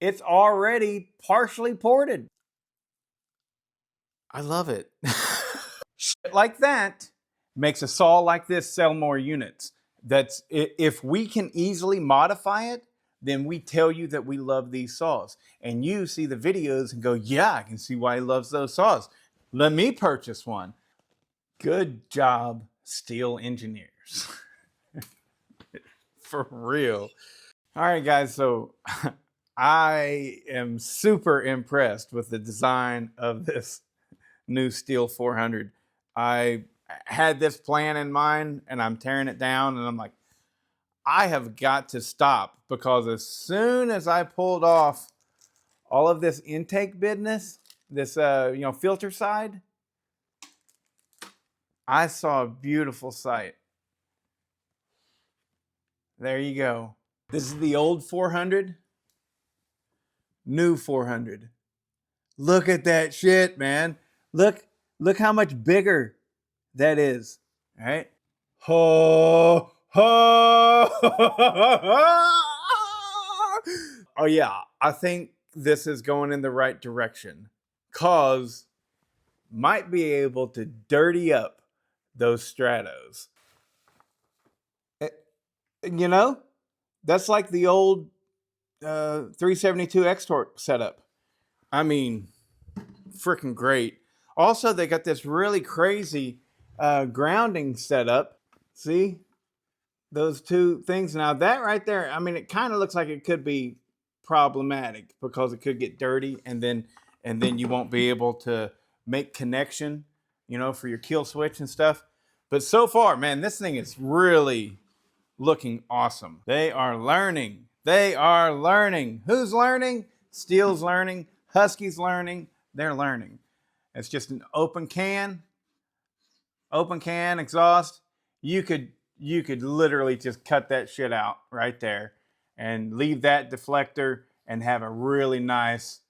It's already partially ported. I love it. Shit like that makes a saw like this sell more units. That's if we can easily modify it, then we tell you that we love these saws. And you see the videos and go, yeah, I can see why he loves those saws. Let me purchase one. Good job, Stihl engineers. For real. All right, guys, so I am super impressed with the design of this new Stihl 400. I had this plan in mind and I'm tearing it down and I'm like, I have got to stop, because as soon as I pulled off all of this intake business, this filter side, I saw a beautiful sight. There you go. This is the old 400, new 400. Look at that shit, man. Look how much bigger that is. All right. Ho, ho. Oh yeah, I think this is going in the right direction, cause might be able to dirty up those Stratos. You know, that's like the old 372 X-Torque setup. I mean, freaking great. Also, they got this really crazy grounding setup. See those two things? Now that right there, I mean, it kind of looks like it could be problematic because it could get dirty, and then you won't be able to make connection, for your kill switch and stuff. But so far, man, this thing is really looking awesome. They are learning. They are learning. Who's learning? Stihl's learning. Husky's learning. They're learning. It's just an open can exhaust. You could literally just cut that shit out right there and leave that deflector and have a really nice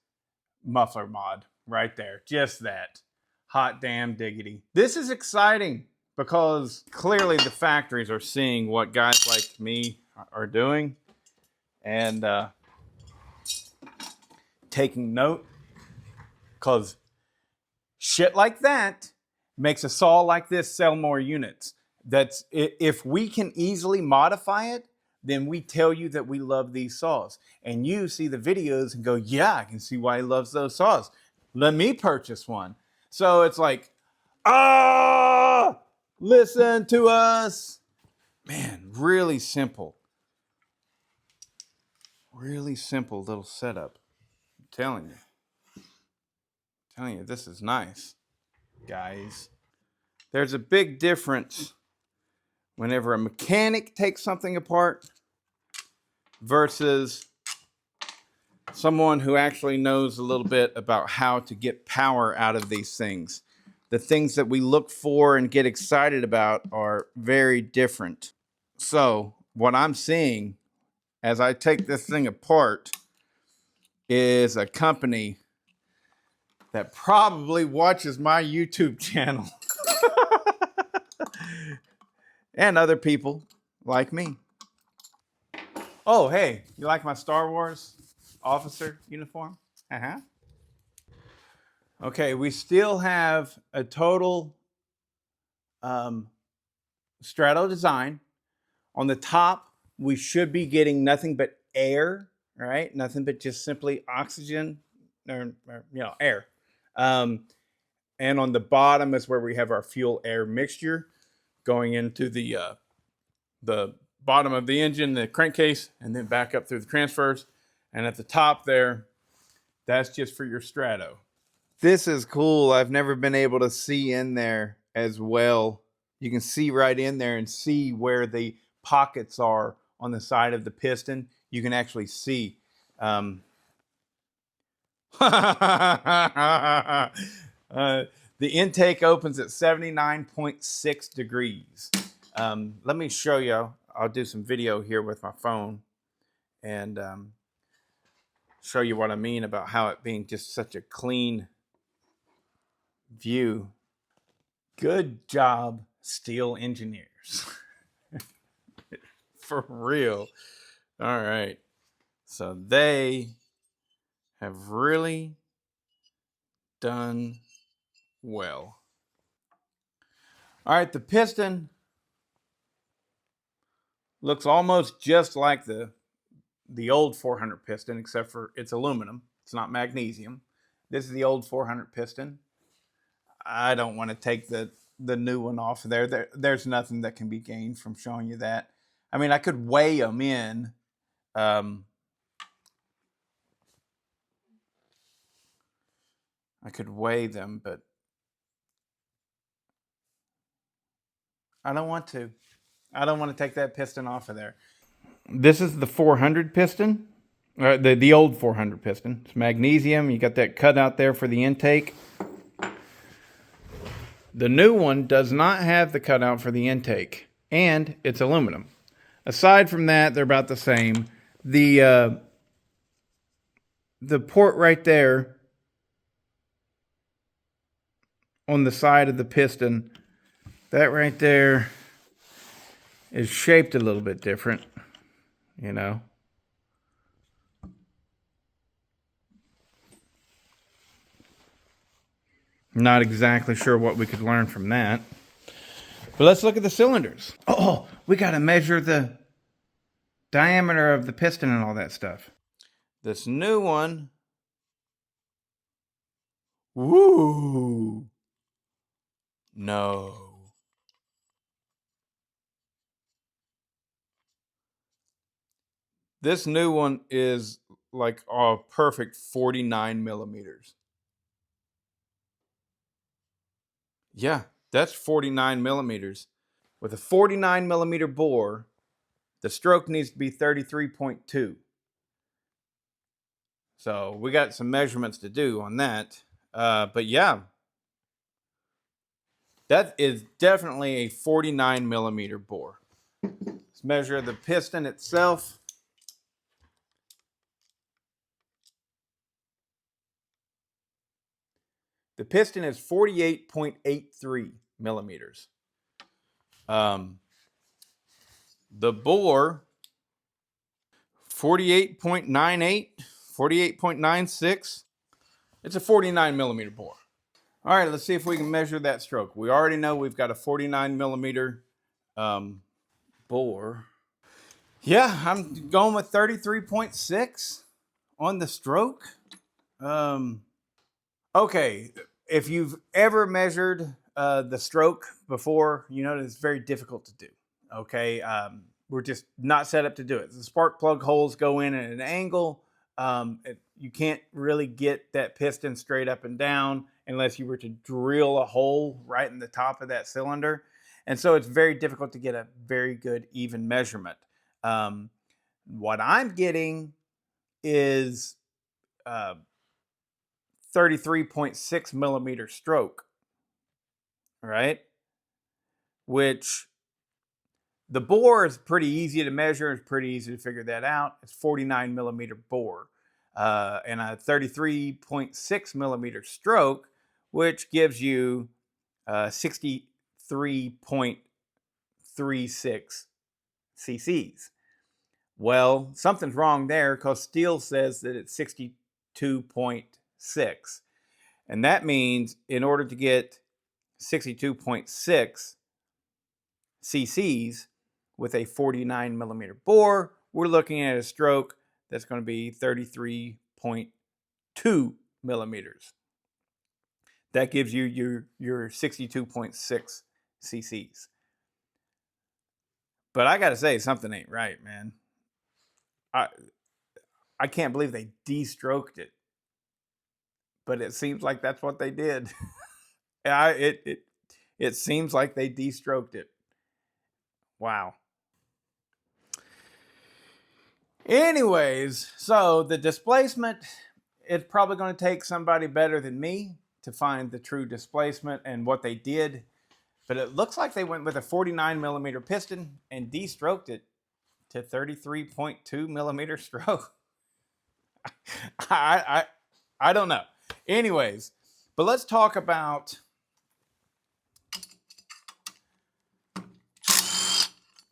muffler mod right there. Just that. Hot damn diggity. This is exciting because clearly the factories are seeing what guys like me are doing and taking note, because shit like that makes a saw like this sell more units. That's if we can easily modify it, then we tell you that we love these saws. And you see the videos and go, yeah, I can see why he loves those saws. Let me purchase one. So it's like, listen to us. Man, really simple. Really simple little setup. I'm telling you, this is nice, guys. There's a big difference whenever a mechanic takes something apart versus someone who actually knows a little bit about how to get power out of these things. The things that we look for and get excited about are very different. So what I'm seeing as I take this thing apart is a company that probably watches my YouTube channel and other people like me. Oh, hey, you like my Star Wars officer uniform? Uh-huh. Okay, we still have a total strato design. On the top, we should be getting nothing but air, right? Nothing but just simply oxygen or air. And on the bottom is where we have our fuel air mixture going into the bottom of the engine, the crankcase, and then back up through the transfers. And at the top there, that's just for your strato. This is cool. I've never been able to see in there as well. You can see right in there and see where the pockets are on the side of the piston. You can actually see. The intake opens at 79.6 degrees. Let me show you. I'll do some video here with my phone and show you what I mean about how it being just such a clean view. Good job, Stihl engineers. For real. All right. So they have really done well. All right, the piston looks almost just like the old 400 piston, except for it's aluminum. It's not magnesium. This is the old 400 piston. I don't want to take the new one off of there. There's nothing that can be gained from showing you that. I mean, I could weigh them in. I could weigh them, but I don't want to. I don't want to take that piston off of there. This is the 400 piston, the old 400 piston. It's magnesium. You got that cut out there for the intake. The new one does not have the cutout for the intake, and it's aluminum. Aside from that, they're about the same. The port right there on the side of the piston, that right there is shaped a little bit different, you know. Not exactly sure what we could learn from that. But let's look at the cylinders. Oh, we got to measure the diameter of the piston and all that stuff. This new one. Woo! No. This new one is like a perfect 49 millimeters. Yeah, that's 49 millimeters. With a 49 millimeter bore, the stroke needs to be 33.2. So we got some measurements to do on that. But yeah, that is definitely a 49 millimeter bore. Let's measure the piston itself. The piston is 48.83 millimeters. The bore, 48.98, 48.96. It's a 49 millimeter bore. All right, let's see if we can measure that stroke. We already know we've got a 49 millimeter bore. Yeah, I'm going with 33.6 on the stroke. Okay, if you've ever measured the stroke before, you know it's very difficult to do. Okay, we're just not set up to do it. The spark plug holes go in at an angle. You can't really get that piston straight up and down unless you were to drill a hole right in the top of that cylinder. And so it's very difficult to get a very good even measurement. What I'm getting is 33.6 millimeter stroke, right? Which the bore is pretty easy to measure. It's pretty easy to figure that out. It's 49 millimeter bore and a 33.6 millimeter stroke, which gives you 63.36 cc's. Well, something's wrong there because Stihl says that it's 62.6. And that means in order to get 62.6 cc's with a 49 millimeter bore, we're looking at a stroke that's going to be 33.2 millimeters. That gives you your 62.6 cc's. But I got to say, something ain't right, man. I can't believe they de-stroked it. But it seems like that's what they did. It seems like they de-stroked it. Wow. Anyways, so the displacement, it's probably going to take somebody better than me to find the true displacement and what they did. But it looks like they went with a 49 millimeter piston and de-stroked it to 33.2 millimeter stroke. I don't know. Anyways, but let's talk about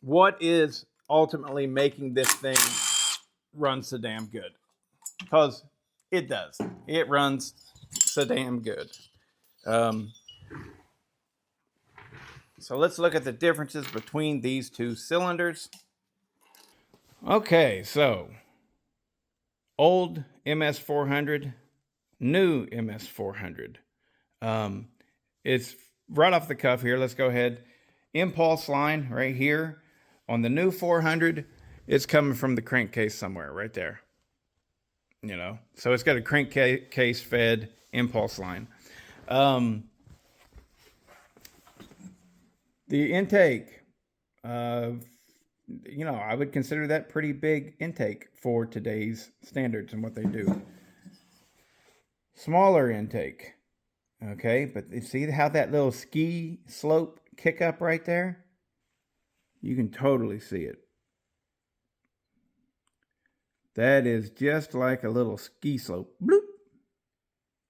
what is ultimately making this thing run so damn good. Because It does. It runs so damn good. So let's look at the differences between these two cylinders. Okay, so old MS400, new MS400. It's right off the cuff here. Let's go ahead. Impulse line right here. On the new 400, it's coming from the crankcase somewhere right there. You know, so it's got a crankcase fed impulse line. The intake, you know, I would consider that pretty big intake for today's standards and what they do. Smaller intake, okay, but you see how that little ski slope kick up right there? You can totally see it. That is just like a little ski slope. Bloop.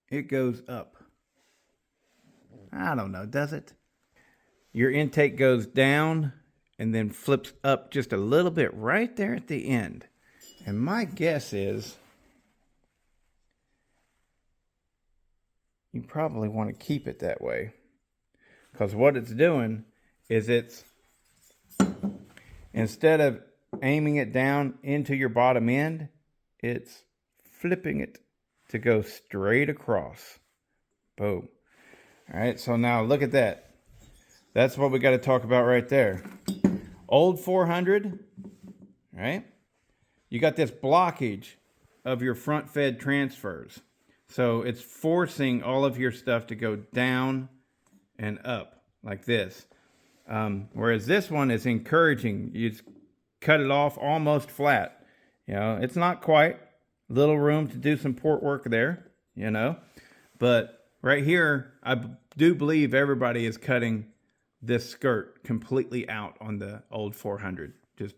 It goes up. I don't know, does it? Your intake goes down and then flips up just a little bit right there at the end. And my guess is you probably want to keep it that way, because what it's doing is it's, instead of aiming it down into your bottom end, it's flipping it to go straight across. Boom. All right, so now look at that. That's what we got to talk about right there. Old 400, right? You got this blockage of your front fed transfers. So it's forcing all of your stuff to go down and up like this. Whereas this one is encouraging. You cut it off almost flat. You know, it's not quite. Little room to do some port work there, you know. But right here, I do believe everybody is cutting this skirt completely out on the old 400. Just,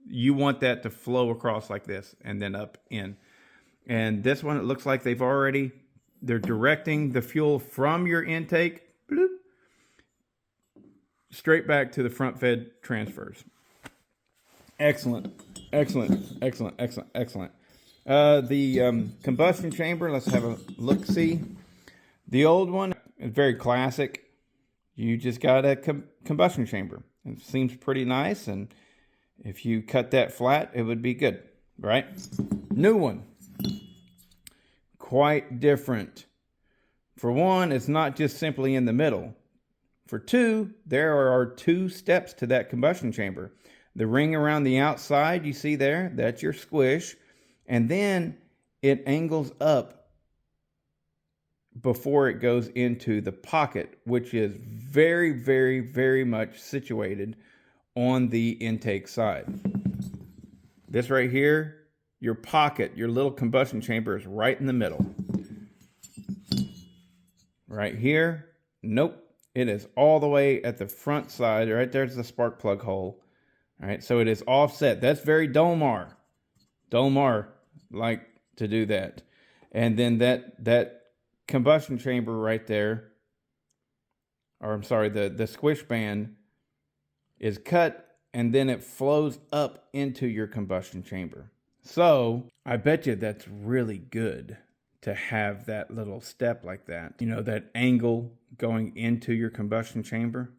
you want that to flow across like this and then up in. And this one, it looks like they're directing the fuel from your intake bloop, straight back to the front fed transfers. Excellent, excellent, excellent, excellent, excellent. The combustion chamber, let's have a look-see. The old one is very classic. You just got a combustion chamber. It seems pretty nice, and if you cut that flat, it would be good, right? New one, quite different. For one, it's not just simply in the middle. For two, there are two steps to that combustion chamber. The ring around the outside, you see there, that's your squish. And then it angles up before it goes into the pocket, which is very, very, very much situated on the intake side. This right here, your pocket, your little combustion chamber is right in the middle. Right here, nope. It is all the way at the front side. Right there's the spark plug hole. All right, so it is offset. That's very Dolmar. Dolmar like to do that. And then that combustion chamber right there, or I'm sorry, the squish band is cut, and then it flows up into your combustion chamber. So I bet you that's really good to have that little step like that. You know, that angle going into your combustion chamber.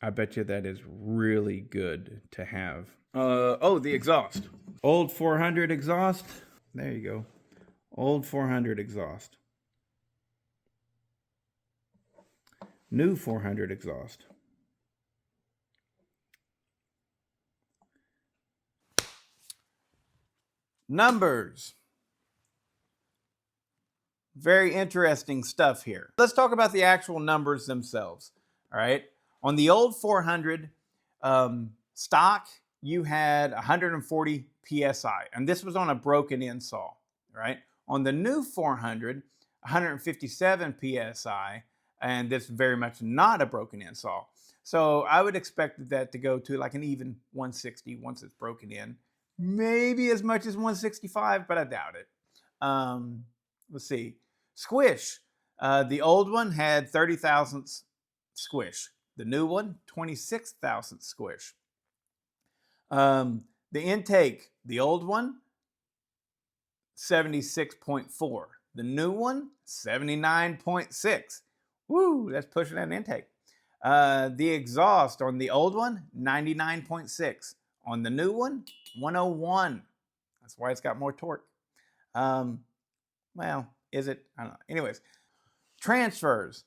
I bet you that is really good to have. Oh, the exhaust. Old 400 exhaust. There you go. Old 400 exhaust. New 400 exhaust. Numbers. Very interesting stuff here. Let's talk about the actual numbers themselves. All right. On the old 400 stock, you had 140 PSI, and this was on a broken in saw, right? On the new 400, 157 PSI, and this is very much not a broken in saw. So I would expect that to go to like an even 160 once it's broken in. Maybe as much as 165, but I doubt it. Let's see. Squish. The old one had 30 thousandths squish. The new one, 26 thousandths squish. The intake, the old one, 76.4. The new one, 79.6. Woo, that's pushing that intake. The exhaust on the old one, 99.6. On the new one, 101. That's why it's got more torque. Well, is it? I don't know. Anyways, transfers.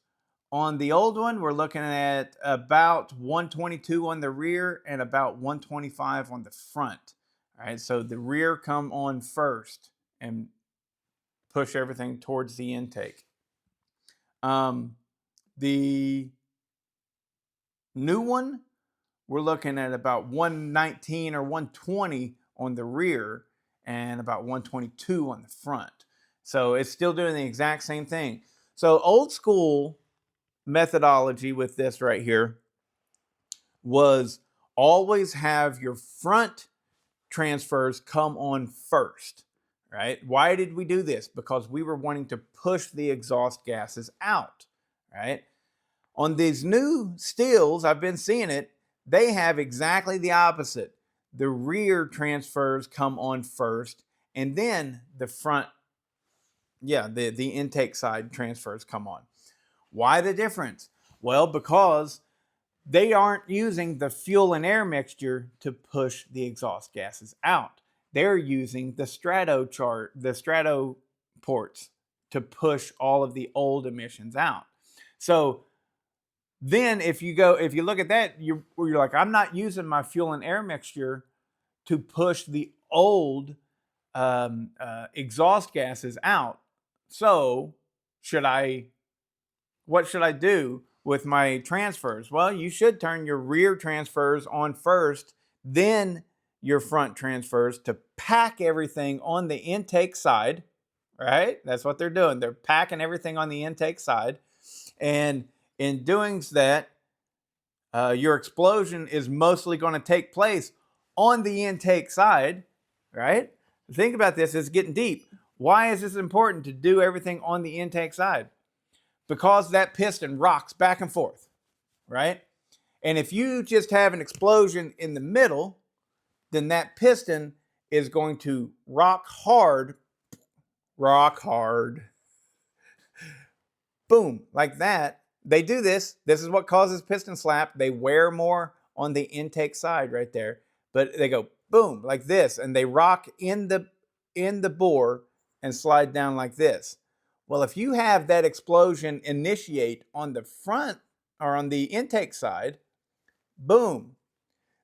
On the old one, we're looking at about 122 on the rear and about 125 on the front. All right, so the rear come on first and push everything towards the intake. The new one, we're looking at about 119 or 120 on the rear and about 122 on the front. So it's still doing the exact same thing. So old school methodology with this right here was always have your front transfers come on first, right? Why did we do this? Because we were wanting to push the exhaust gases out, right? On these new Stihls, I've been seeing it, they have exactly the opposite. The rear transfers come on first, and then the front, the intake side transfers come on. Why the difference? Well, because they aren't using the fuel and air mixture to push the exhaust gases out. They're using the strato ports to push all of the old emissions out. So then if you look at that, you're like, I'm not using my fuel and air mixture to push the old exhaust gases out. So what should I do with my transfers? Well, you should turn your rear transfers on first, then your front transfers to pack everything on the intake side, right? That's what they're doing. They're packing everything on the intake side. And in doing that, your explosion is mostly going to take place on the intake side, right? Think about this, it's getting deep. Why is this important to do everything on the intake side? Because that piston rocks back and forth, right? And if you just have an explosion in the middle, then that piston is going to rock hard, boom, like that. They do this. This is what causes piston slap. They wear more on the intake side right there, but they go boom like this, and they rock in the bore and slide down like this. Well, if you have that explosion initiate on the front or on the intake side, boom,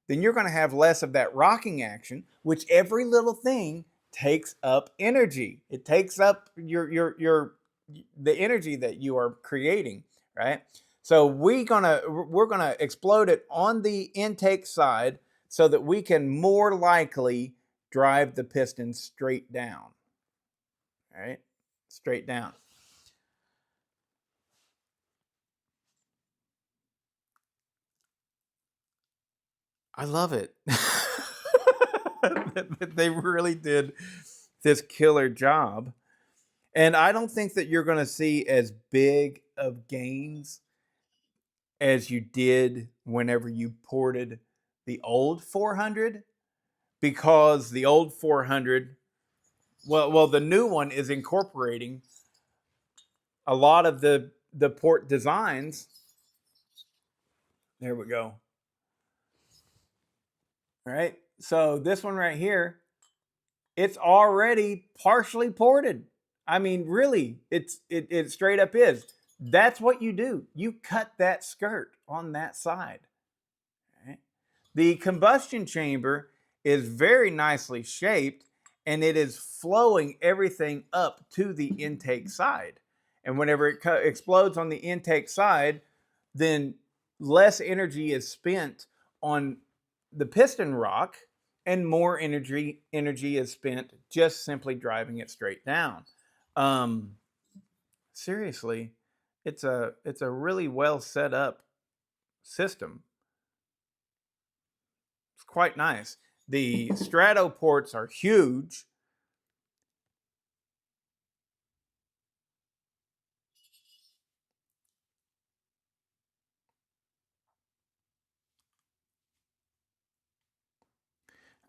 then you're going to have less of that rocking action, which every little thing takes up energy. It takes up the energy that you are creating, right? So we're gonna explode it on the intake side so that we can more likely drive the piston straight down. All right, straight down. I love it. They really did this killer job. And I don't think that you're going to see as big of gains as you did whenever you ported the old 400, because the old 400, the new one is incorporating a lot of the port designs. There we go. All right. So this one right here, it's already partially ported. I mean, really, it straight up is. That's what you do. You cut that skirt on that side. Right? The combustion chamber is very nicely shaped, and it is flowing everything up to the intake side. And whenever it explodes on the intake side, then less energy is spent on the piston rock, and more energy is spent just simply driving it straight down. Seriously, it's a really well set up system. It's quite nice. The strato ports are huge.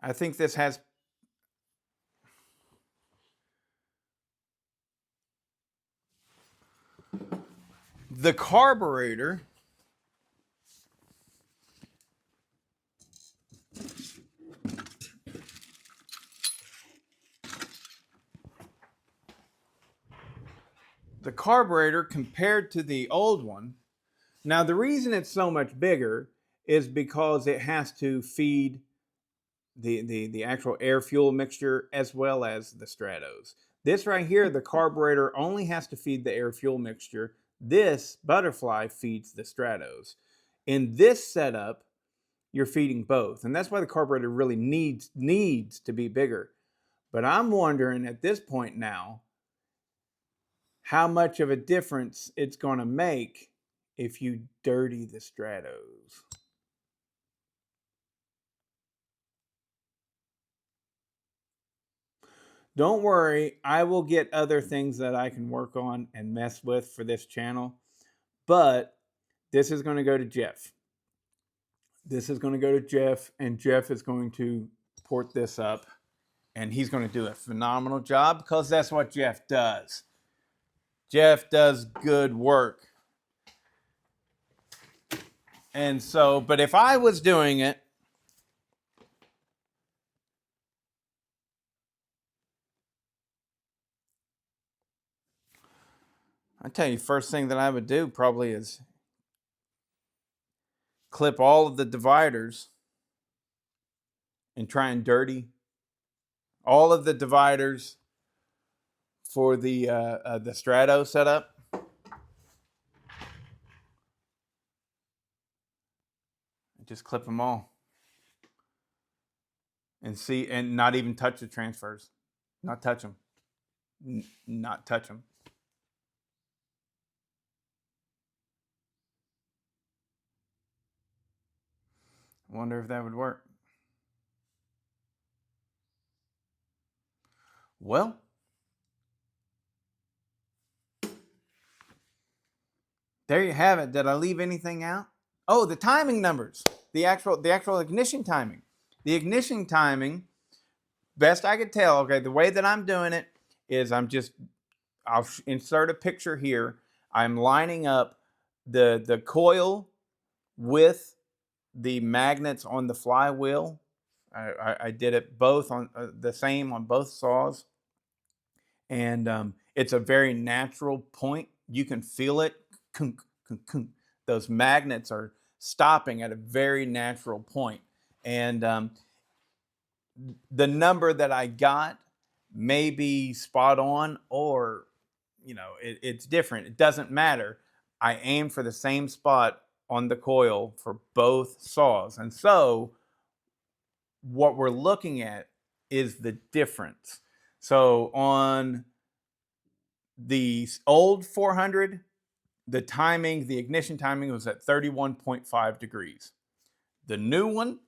I think this has The carburetor compared to the old one. Now, the reason it's so much bigger is because it has to feed the actual air fuel mixture as well as the Stratos. This right here, the carburetor only has to feed the air fuel mixture. This butterfly feeds the Stratos. In this setup, you're feeding both. And that's why the carburetor really needs to be bigger. But I'm wondering at this point now how much of a difference it's going to make if you dirty the Stratos. Don't worry, I will get other things that I can work on and mess with for this channel. But this is going to go to Jeff. This is going to go to Jeff, and Jeff is going to port this up. And he's going to do a phenomenal job because that's what Jeff does. Jeff does good work. And so, but if I was doing it, I tell you, first thing that I would do probably is clip all of the dividers and try and dirty all of the dividers for the Strato setup. Just clip them all and see, and not even touch the transfers. Not touch them. Not touch them. I wonder if that would work. Well, there you have it. Did I leave anything out? Oh, the timing numbers. The actual ignition timing. The ignition timing, best I could tell, okay, the way that I'm doing it is I'll insert a picture here. I'm lining up the coil with the magnets on the flywheel. I did it both on the same on both saws. And it's a very natural point. You can feel it. Those magnets are stopping at a very natural point. And the number that I got may be spot on, or, you know, it's different. It doesn't matter. I aim for the same spot on the coil for both saws. And so what we're looking at is the difference. So on the old 400, the timing, the ignition timing was at 31.5 degrees. The new one,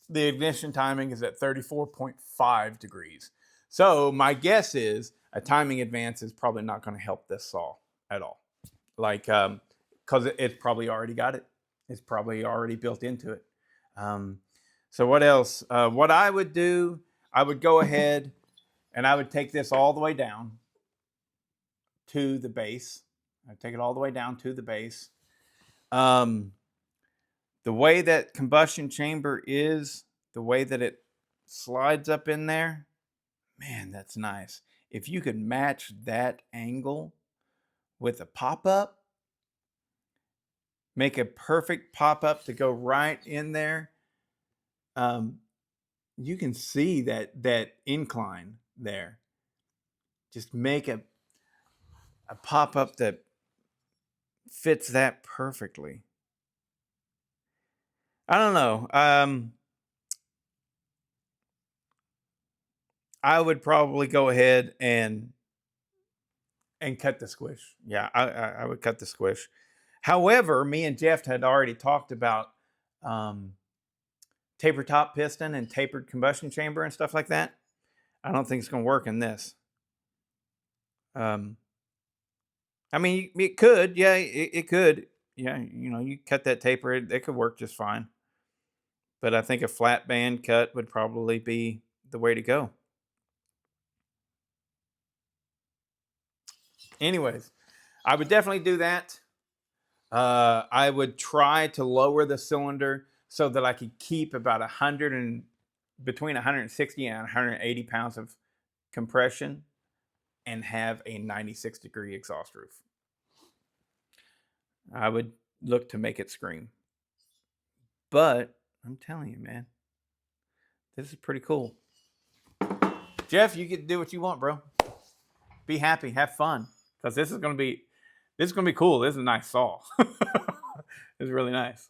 the ignition timing is at 34.5 degrees. So my guess is a timing advance is probably not going to help this saw at all. Like, because it's probably already got it. It's probably already built into it. So what else? What I would do, I would go ahead and I would take this all the way down to the base. I'd take it all the way down to the base. The way that combustion chamber is, the way that it slides up in there, man, that's nice. If you could match that angle with a pop-up, make a perfect pop-up to go right in there, you can see that incline there. Just make a pop-up that fits that perfectly. I don't know. I would probably go ahead and cut the squish. Yeah, I would cut the squish. However, me and Jeff had already talked about taper top piston and tapered combustion chamber and stuff like that. I don't think it's going to work in this. I mean, it could. Yeah, it could. Yeah, you know, you cut that taper, it could work just fine. But I think a flat band cut would probably be the way to go. Anyways, I would definitely do that. I would try to lower the cylinder so that I could keep about between 160 and 180 pounds of compression and have a 96-degree exhaust roof. I would look to make it scream. But I'm telling you, man, this is pretty cool. Jeff, you get to do what you want, bro. Be happy, have fun, because this is gonna be cool. This is a nice saw. It's really nice.